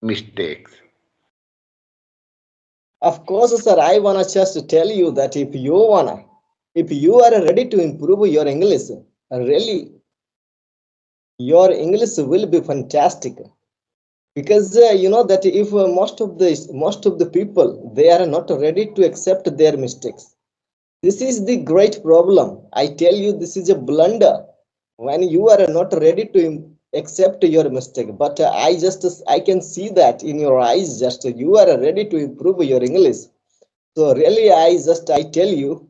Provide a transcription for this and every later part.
mistakes? Of course, sir, I wanna just tell you that if you are ready to improve your English, really, your English will be fantastic. Because you know that if most of the people they are not ready to accept their mistakes. This is the great problem. I tell you, this is a blunder when you are not ready to accept your mistake. But I can see that in your eyes. Just you are ready to improve your English. So really, I tell you,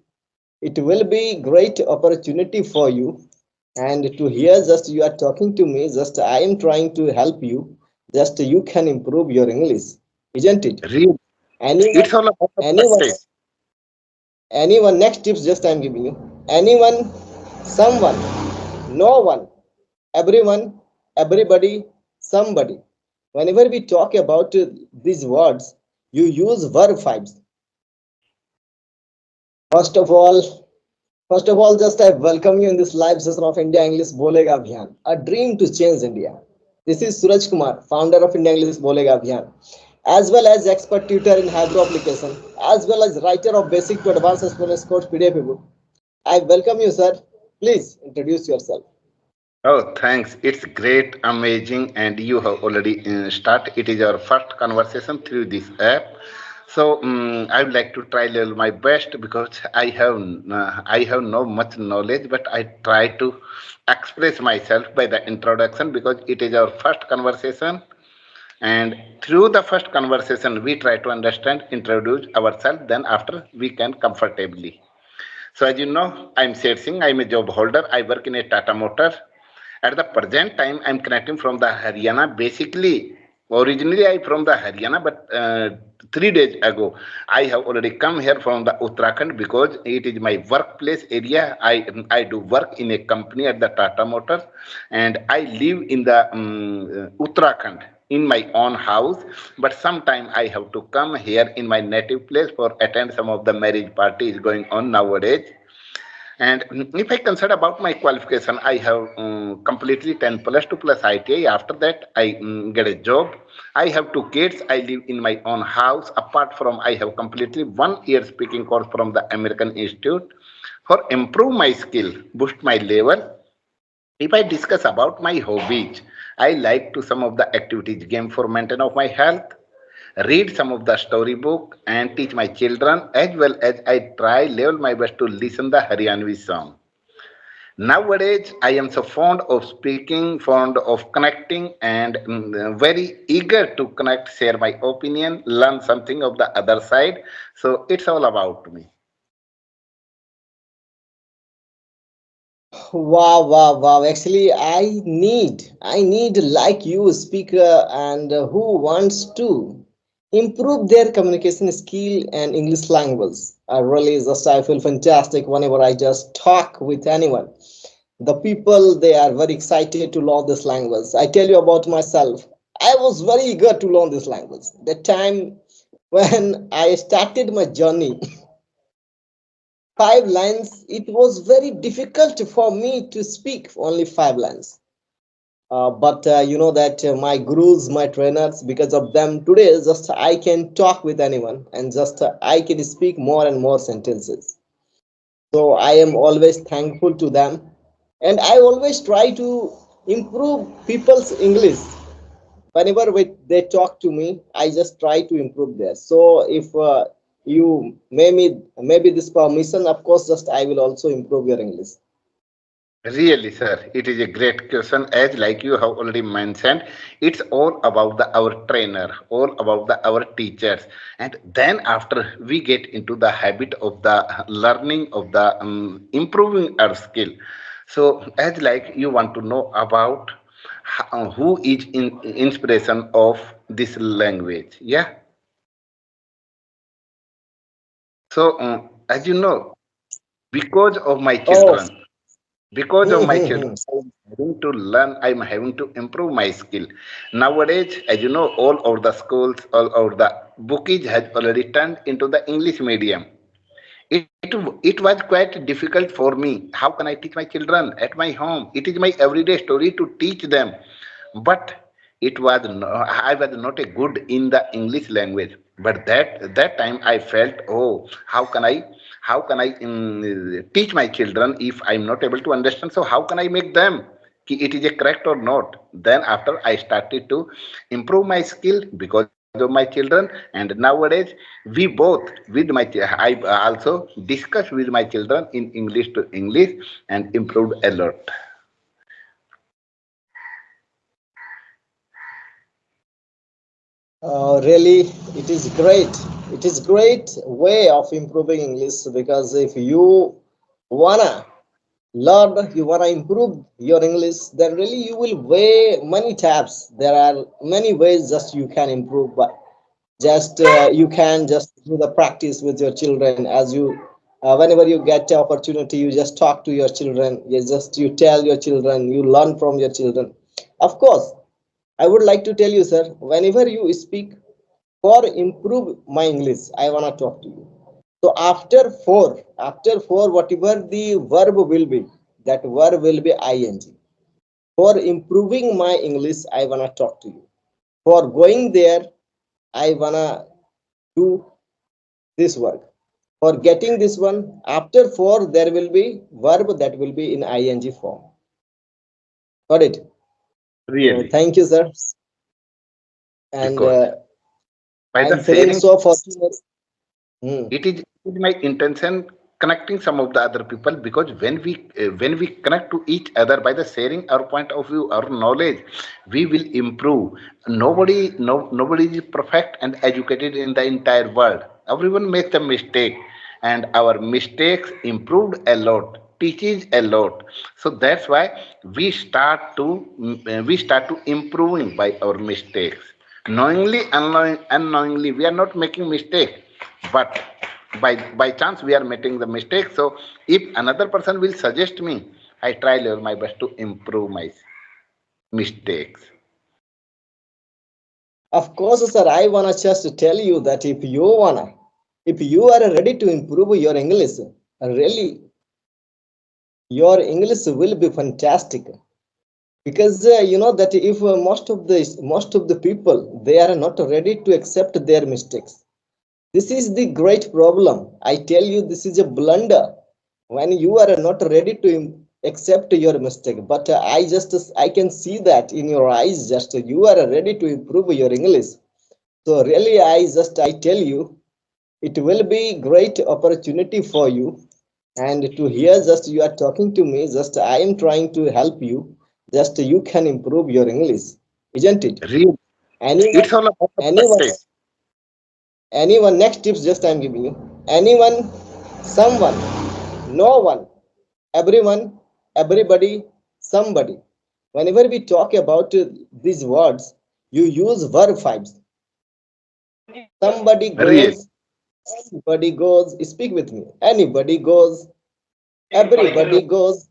it will be great opportunity for you. And to hear just you are talking to me, just I am trying to help you. Just you can improve your English, isn't it? Really, Anyone, it's all about the anyone practice. Anyone, next tips just I'm giving you. Anyone, someone, no one, everyone, everybody, somebody. Whenever we talk about these words, you use verb fives. First of all, First of all, just I welcome you in this live session of India English Bolega Abhiyan, a dream to change India. This is Suraj Kumar, founder of India English Bolega Abhiyan, as well as expert tutor in Hybrid application, as well as writer of Basic to Advanced Exponents course PDF book. I welcome you, sir. Please introduce yourself. Oh, thanks. It's great, amazing, and you have already start. It is our first conversation through this app. So I would like to try little my best because I have no much knowledge, but I try to express myself by the introduction because it is our first conversation, and through the first conversation we try to understand, introduce ourselves. Then after we can comfortably. So as you know, I'm Sher Singh. I'm a job holder. I work in a Tata Motor. At the present time, I'm connecting from the Haryana. Basically, originally I'm from the Haryana, but 3 days ago, I have already come here from the Uttarakhand because it is my workplace area. I do work in a company at the Tata Motors, and I live in the Uttarakhand in my own house. But sometime I have to come here in my native place for attend some of the marriage parties going on nowadays. And if I consider about my qualification, I have completely 10 plus 2 plus ITI. After that, I get a job. I have 2 kids. I live in my own house. Apart from, I have completely 1 year speaking course from the American Institute for improve my skill, boost my level. If I discuss about my hobbies, I like to some of the activities game for maintenance of my health, read some of the storybook and teach my children, as well as I try level my best to listen the Haryanvi song. Nowadays, I am so fond of speaking, fond of connecting, and very eager to connect, share my opinion, learn something of the other side. So it's all about me. Wow, wow, wow. Actually, I need like you, speaker, and who wants to improve their communication skill and English language. I really just I feel fantastic whenever I just talk with anyone. The people they are very excited to learn this language. I tell you about myself. I was very eager to learn this language. The time when I started my journey, 5 lines, it was very difficult for me to speak only 5 lines. But you know that my gurus, my trainers, because of them today, just I can talk with anyone and just I can speak more and more sentences. So I am always thankful to them, and I always try to improve people's English. Whenever they talk to me, I just try to improve this. So if you maybe this permission, of course, just I will also improve your English. Really, sir, it is a great question. As like you have already mentioned, it's all about the our trainer, all about the our teachers, and then after we get into the habit of the learning of the improving our skill. So, as like you want to know about who is in inspiration of this language, yeah. So, as you know, because of my Oh. children. Because of my children, I'm having to learn, I'm having to improve my skill. Nowadays, as you know, all over the schools, all over the bookage has already turned into the English medium. It was quite difficult for me. How can I teach my children at my home? It is my everyday story to teach them. But It was no, I was not a good in the English language, but that time I felt, oh, how can I teach my children if I'm not able to understand? So how can I make them it is a correct or not? Then after I started to improve my skill because of my children, and nowadays we both with I also discuss with my children in English to English and improved a lot. Really, it is great. It is great way of improving English because if you wanna learn, you wanna improve your English, then really you will weigh many tabs. There are many ways just you can improve, but just you can just do the practice with your children as you whenever you get the opportunity, you just talk to your children. You tell your children, you learn from your children. Of course, I would like to tell you, sir, whenever you speak, for improve my English, I wanna talk to you. So after four, whatever the verb will be, that verb will be ing. For improving my English, I wanna talk to you. For going there, I wanna do this work. For getting this one, after four, there will be verb that will be in ing form. Got it? So Really, thank you, sir. And because by the I'm feeling sharing so fortunate. Hmm. it is my intention connecting some of the other people, because when we connect to each other by the sharing our point of view, our knowledge, we will improve. Nobody is perfect and educated in the entire world. Everyone makes a mistake, and our mistakes improved a lot, teaches a lot. So that's why we start to improving by our mistakes. Knowingly, unknowingly, we are not making mistake, but by chance we are making the mistake. So if another person will suggest me, I try my best to improve my mistakes. Of course, sir, I wanna just tell you that if you are ready to improve your English, really, your English will be fantastic. Because you know that if most of the people they are not ready to accept their mistakes. This is the great problem. I tell you, this is a blunder when you are not ready to accept your mistake. But I can see that in your eyes. Just you are ready to improve your English. So really, I tell you, it will be great opportunity for you. And to hear just you are talking to me, just I am trying to help you. Just you can improve your English, isn't it? Really, Anyone, it's all about the anyone practice. anyone next tips just I'm giving you. Anyone, someone, no one, everyone, everybody, somebody. Whenever we talk about these words, you use verb fives. Somebody Really, goes, anybody goes, speak with me. Anybody goes, everybody goes,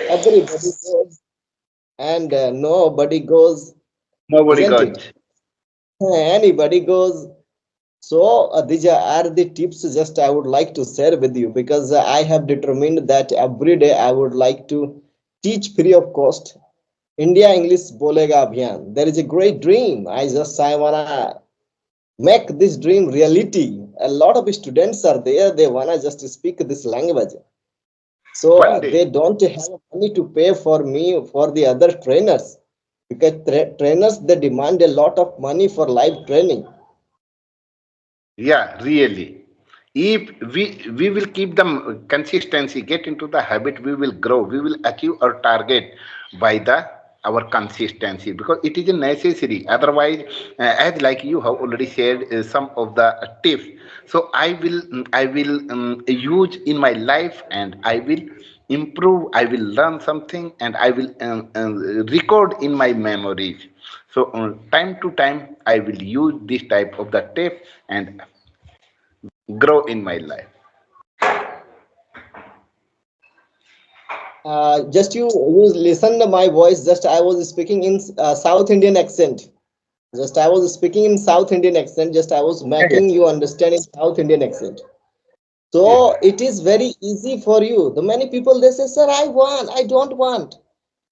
everybody goes, and nobody goes, nobody isn't got. it? Anybody goes. So these are the tips just I would like to share with you because I have determined that every day I would like to teach free of cost India English bolega Abhiyan. There is a great dream. I wanna make this dream reality. A lot of students are there. They wanna just speak this language. So One day, they don't have money to pay for me for the other trainers because trainers they demand a lot of money for live training. yeah, really. If we will keep the consistency, get into the habit, we will grow, we will achieve our target by the our consistency, because it is a necessary. Otherwise, as like you have already shared some of the tips, so I will use in my life, and I will improve, I will learn something, and I will record in my memories. So time to time I will use this type of the tip and grow in my life. Just you listen to my voice. Just I was speaking in South Indian accent. Just I was speaking in South Indian accent. Just I was making you understand in South Indian accent. Yeah. So it is very easy for you. The many people they say, sir, I want, I don't want,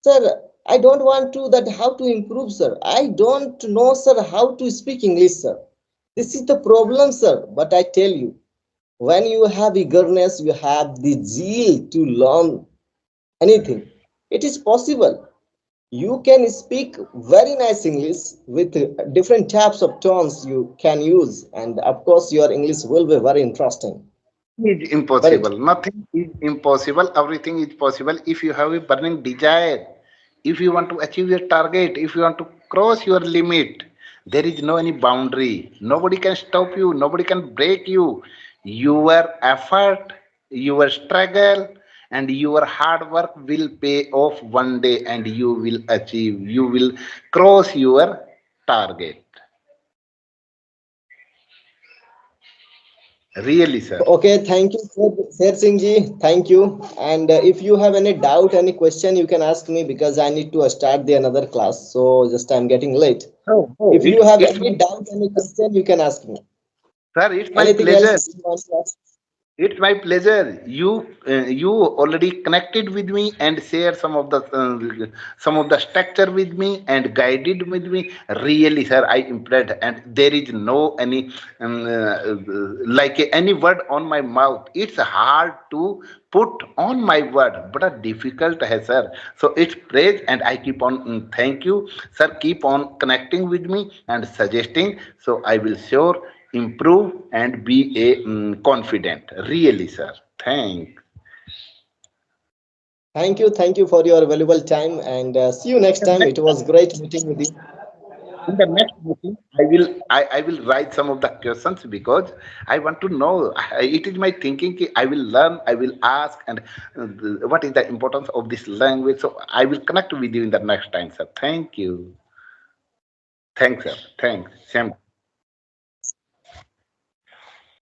sir. I don't want to that how to improve, sir. I don't know, sir, how to speak English, sir. This is the problem, sir. But I tell you, when you have eagerness, you have the zeal to learn anything. It is possible. You can speak very nice English with different types of tones you can use, and of course, your English will be very interesting. Is Very. impossible. Nothing is impossible. Everything is possible if you have a burning desire. If you want to achieve your target, if you want to cross your limit, there is no any boundary. Nobody can stop you. Nobody can break you. Your effort, your struggle, and your hard work will pay off one day, and you will achieve. You will cross your target. Really, sir. Okay, thank you, Sir Singh ji. Thank you. And if you have any doubt, any question, you can ask me because I need to start the another class. So just I'm getting late. Oh, oh, If you have it's any my doubt, any question, you can ask me. sir. It's my Anything pleasure. else you want to ask? It's my pleasure. You already connected with me and share some of the structure with me and guided with me. Really, sir, I impressed. And there is no any like any word on my mouth. It's hard to put on my word, but a difficult, hai, sir. So it's praise, and I keep on. Thank you, sir. Keep on connecting with me and suggesting. So I will sure improve and be a confident. Really, sir. Thank you for your valuable time and see you next time. It was great meeting with you. In the next meeting, I will write some of the questions because I want to know. It is my thinking. I will learn. I will ask, and what is the importance of this language? So I will connect with you in the next time, sir. Thank you. Thanks, sir. Thanks. Same.